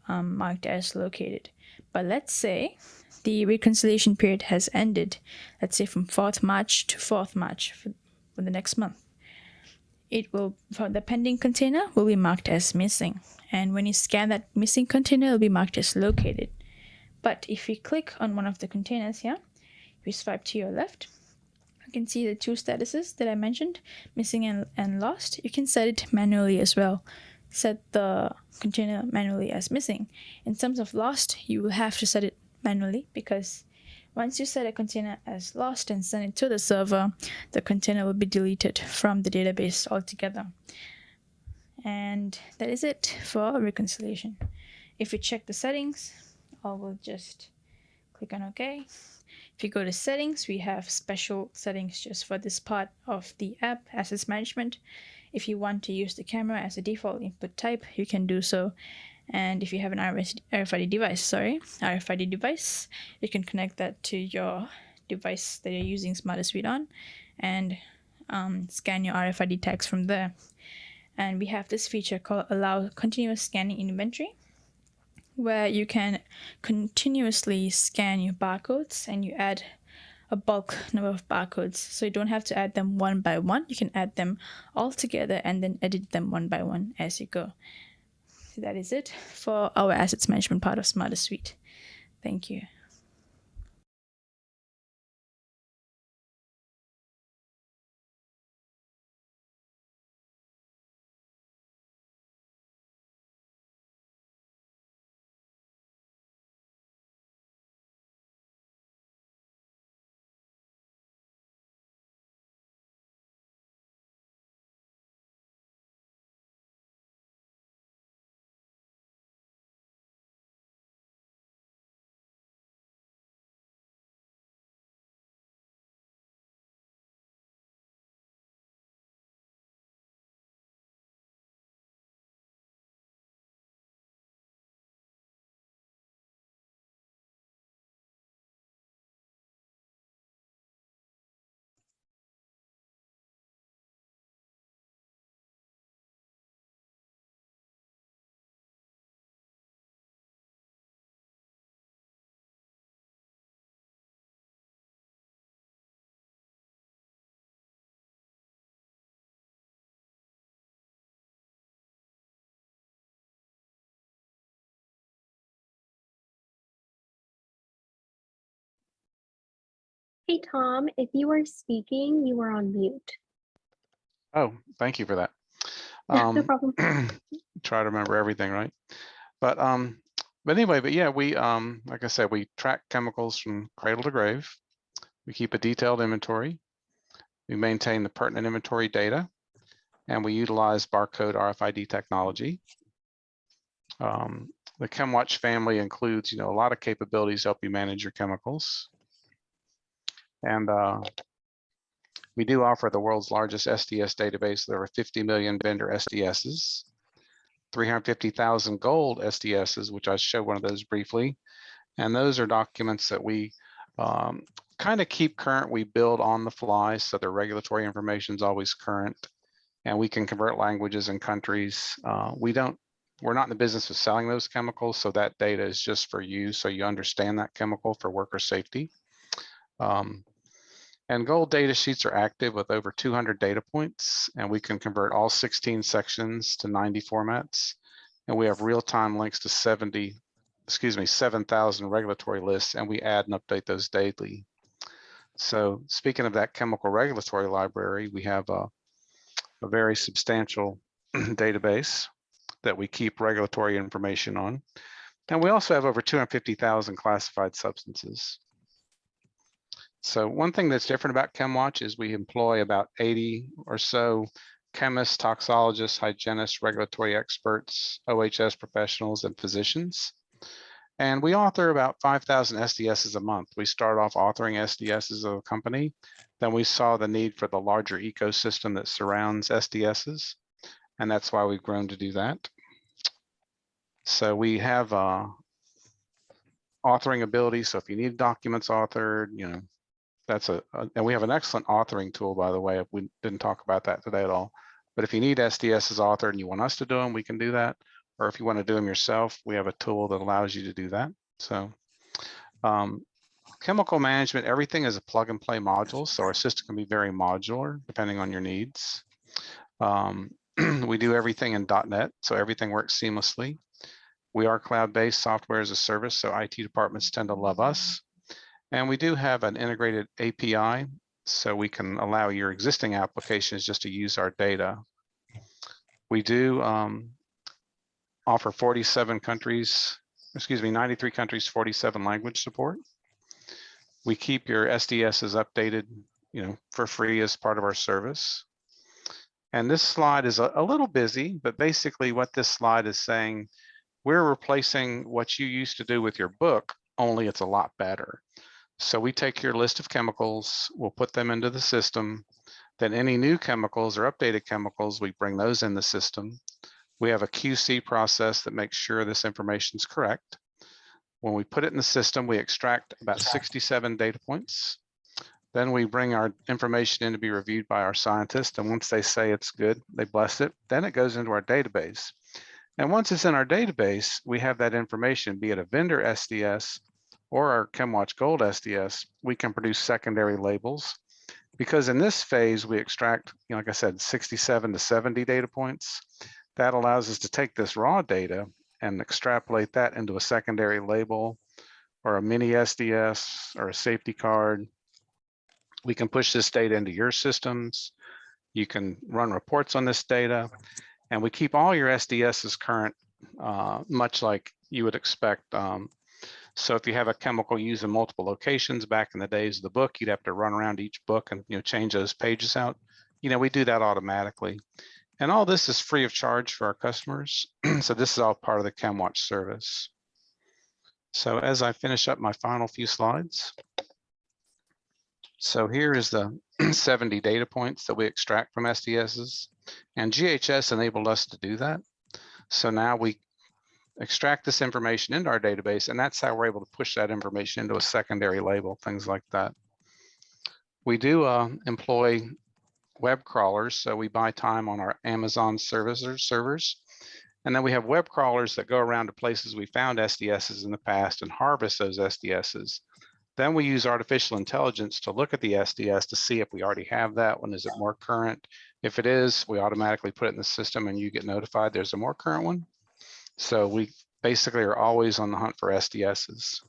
marked as located. But let's say the reconciliation period has ended, let's say from 4th March to 4th March for the next month. It will, for the pending container, will be marked as missing. And when you scan that missing container, it will be marked as located. But if we click on one of the containers here, if we swipe to your left, you can see the 2 statuses that I mentioned, missing and lost. You can set it manually as well. Set the container manually as missing. In terms of lost, you will have to set it manually because once you set a container as lost and send it to the server, the container will be deleted from the database altogether. And that is it for reconciliation. If you check the settings, I will just click on OK. If you go to settings, we have special settings just for this part of the app, assets management. If you want to use the camera as a default input type, you can do so. And if you have an RFID device, you can connect that to your device that you're using SmarterSuite on and scan your RFID tags from there. And we have this feature called Allow Continuous Scanning in Inventory, where you can continuously scan your barcodes and you add a bulk number of barcodes. So you don't have to add them one by one. You can add them all together and then edit them one by one as you go. So that is it for our assets management part of SmarterSuite. Thank you.
Hey, Tom, if you are speaking, you are on mute.
Oh, thank you for that.
No problem.
Try to remember everything, right? But anyway, but yeah, we like I said, we track chemicals from cradle to grave. We keep a detailed inventory. We maintain the pertinent inventory data, and we utilize barcode RFID technology. The Chemwatch family includes, a lot of capabilities to help you manage your chemicals. And we do offer the world's largest SDS database. There are 50 million vendor SDSs, 350,000 gold SDSs, which I showed one of those briefly. And those are documents that we kind of keep current. We build on the fly, so the regulatory information is always current, and we can convert languages and countries. We're not in the business of selling those chemicals, so that data is just for you, so you understand that chemical for worker safety. And gold data sheets are active with over 200 data points, and we can convert all 16 sections to 90 formats. And we have real-time links to 7,000 regulatory lists, and we add and update those daily. So speaking of that chemical regulatory library, we have a very substantial database that we keep regulatory information on. And we also have over 250,000 classified substances. So one thing that's different about Chemwatch is we employ about 80 or so chemists, toxologists, hygienists, regulatory experts, OHS professionals, and physicians. And we author about 5,000 SDSs a month. We started off authoring SDSs as a company. Then we saw the need for the larger ecosystem that surrounds SDSs. And that's why we've grown to do that. So we have authoring ability. So if you need documents authored, and we have an excellent authoring tool, by the way. We didn't talk about that today at all. But if you need SDSs authored and you want us to do them, we can do that. Or if you want to do them yourself, we have a tool that allows you to do that. So chemical management, everything is a plug and play module. So our system can be very modular depending on your needs. We do everything in .NET, so everything works seamlessly. We are cloud-based software as a service, so IT departments tend to love us. And we do have an integrated API, so we can allow your existing applications just to use our data. We do offer 93 countries, 47 language support. We keep your SDSs updated, for free as part of our service. And this slide is a little busy, but basically what this slide is saying, we're replacing what you used to do with your book, only it's a lot better. So we take your list of chemicals, we'll put them into the system. Then any new chemicals or updated chemicals, we bring those in the system. We have a QC process that makes sure this information is correct. When we put it in the system, we extract about 67 data points. Then we bring our information in to be reviewed by our scientists. And once they say it's good, they bless it, then it goes into our database. And once it's in our database, we have that information, be it a vendor SDS or our Chemwatch Gold SDS, we can produce secondary labels. Because in this phase, we extract, like I said, 67 to 70 data points. That allows us to take this raw data and extrapolate that into a secondary label or a mini SDS or a safety card. We can push this data into your systems. You can run reports on this data, and we keep all your SDSs current, much like you would expect. So if you have a chemical used in multiple locations back in the days of the book, you'd have to run around each book and change those pages out. We do that automatically. And all this is free of charge for our customers. So this is all part of the Chemwatch service. So as I finish up my final few slides. So here is the 70 data points that we extract from SDSs, and GHS enabled us to do that. So now we extract this information into our database, and that's how we're able to push that information into a secondary label, things like that. We do employ web crawlers, so we buy time on our Amazon servers, and then we have web crawlers that go around to places we found SDSs in the past and harvest those SDSs. Then we use artificial intelligence to look at the SDS to see if we already have that one. Is it more current? If it is, we automatically put it in the system and you get notified there's a more current one. So we basically are always on the hunt for SDSs.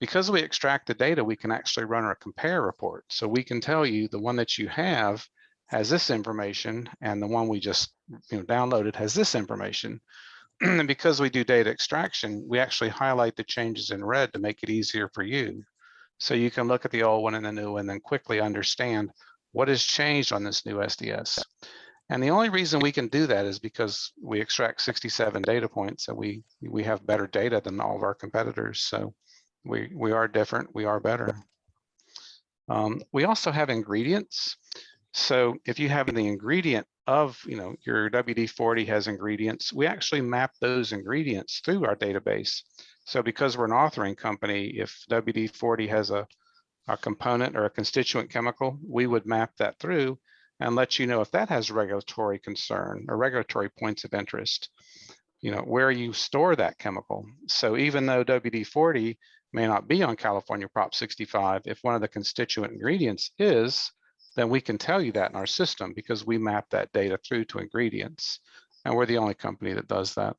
Because we extract the data, we can actually run a compare report. So we can tell you the one that you have has this information, and the one we just downloaded has this information. And because we do data extraction, we actually highlight the changes in red to make it easier for you. So you can look at the old one and the new one, and then quickly understand what has changed on this new SDS. And the only reason we can do that is because we extract 67 data points, and we have better data than all of our competitors. So we are different, we are better. We also have ingredients. So if you have the ingredient of, your WD-40 has ingredients, we actually map those ingredients through our database. So because we're an authoring company, if WD-40 has a component or a constituent chemical, we would map that through and let you know if that has regulatory concern or regulatory points of interest, where you store that chemical. So even though WD-40 may not be on California Prop 65, if one of the constituent ingredients is, then we can tell you that in our system because we map that data through to ingredients. And we're the only company that does that.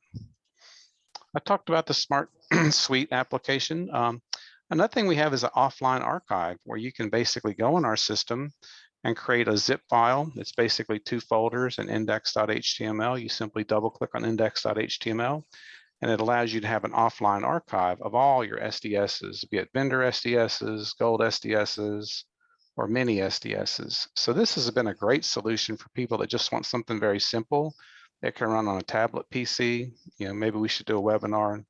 I talked about the Smart Suite application. Another thing we have is an offline archive where you can basically go in our system and create a zip file. It's basically 2 folders and index.html. You simply double click on index.html, and it allows you to have an offline archive of all your SDSs, be it vendor SDSs, gold SDSs, or mini SDSs. So this has been a great solution for people that just want something very simple. It can run on a tablet PC. Maybe we should do a webinar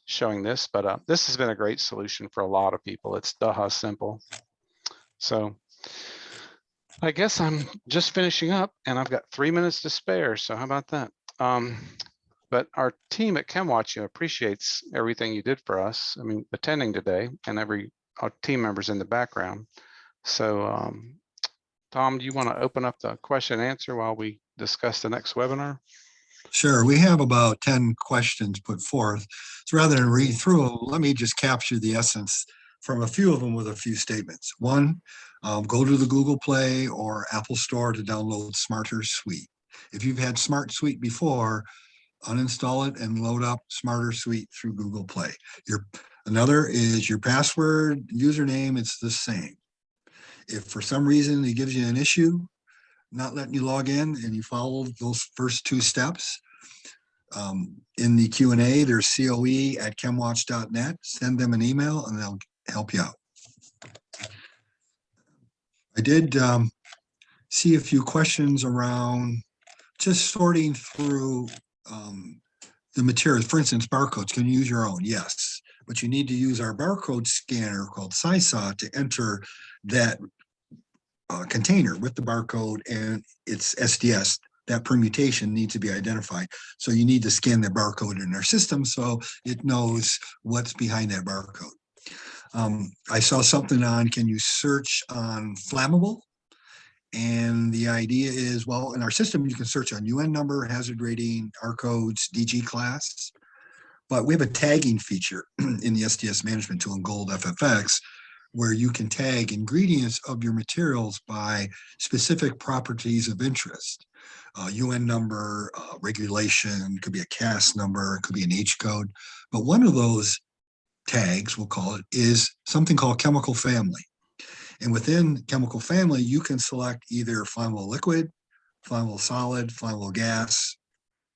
showing this, but this has been a great solution for a lot of people. It's simple. So I guess I'm just finishing up, and I've got 3 minutes to spare. So how about that? But our team at Chemwatch appreciates everything you did for us. I mean, attending today, and our team members in the background. So Tom, do you want to open up the question and answer while we discuss the next webinar?
Sure. We have about 10 questions put forth. So rather than read through them, let me just capture the essence from a few of them with a few statements. One, go to the Google Play or Apple Store to download Smarter Suite. If you've had Smart Suite before, uninstall it and load up Smarter Suite through Google Play. Another is your password, username, it's the same. If for some reason it gives you an issue, not letting you log in, and you follow those first 2 steps, in the Q&A, there's coe@chemwatch.net. Send them an email and they'll help you out. I did see a few questions around just sorting through the materials. For instance, barcodes. Can you use your own? Yes, but you need to use our barcode scanner called SISA to enter that container with the barcode and its SDS. That permutation needs to be identified. So you need to scan the barcode in our system so it knows what's behind that barcode. I saw something on, can you search on flammable? And the idea is, well, in our system, you can search on UN number, hazard rating, R codes, DG class. But we have a tagging feature in the SDS management tool in Gold FFX where you can tag ingredients of your materials by specific properties of interest. UN number, regulation, could be a CAS number, could be an H code. But one of those tags, we'll call it, is something called chemical family. And within chemical family, you can select either flammable liquid, flammable solid, flammable gas,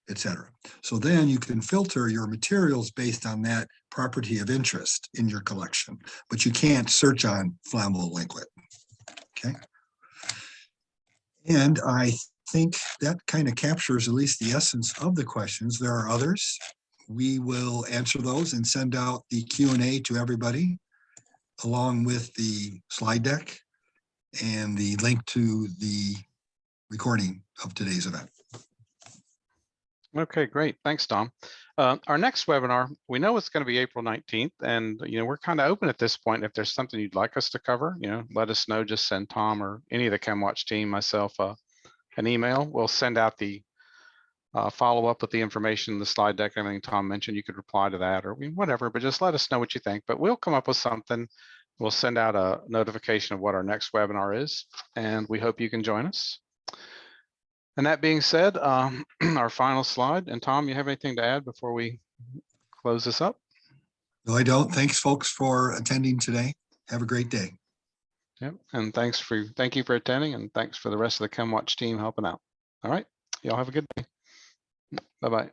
etc. So then you can filter your materials based on that property of interest in your collection, but you can't search on flammable liquid. Okay. And I think that kind of captures at least the essence of the questions. There are others. We will answer those and send out the Q&A to everybody, along with the slide deck and the link to the recording of today's event.
Okay, great. Thanks, Tom. Our next webinar, we know it's going to be April 19th, and we're kind of open at this point. If there's something you'd like us to cover, let us know. Just send Tom or any of the Chemwatch team, myself, an email. We'll send out the follow up with the information, the slide deck, everything Tom mentioned. You could reply to that or whatever, but just let us know what you think. But we'll come up with something. We'll send out a notification of what our next webinar is, and we hope you can join us. And that being said, our final slide. And Tom, you have anything to add before we close this up?
No, I don't. Thanks, folks, for attending today. Have a great day.
Yep. And thank you for attending, and thanks for the rest of the Chemwatch team helping out. All right. Y'all have a good day. Bye-bye.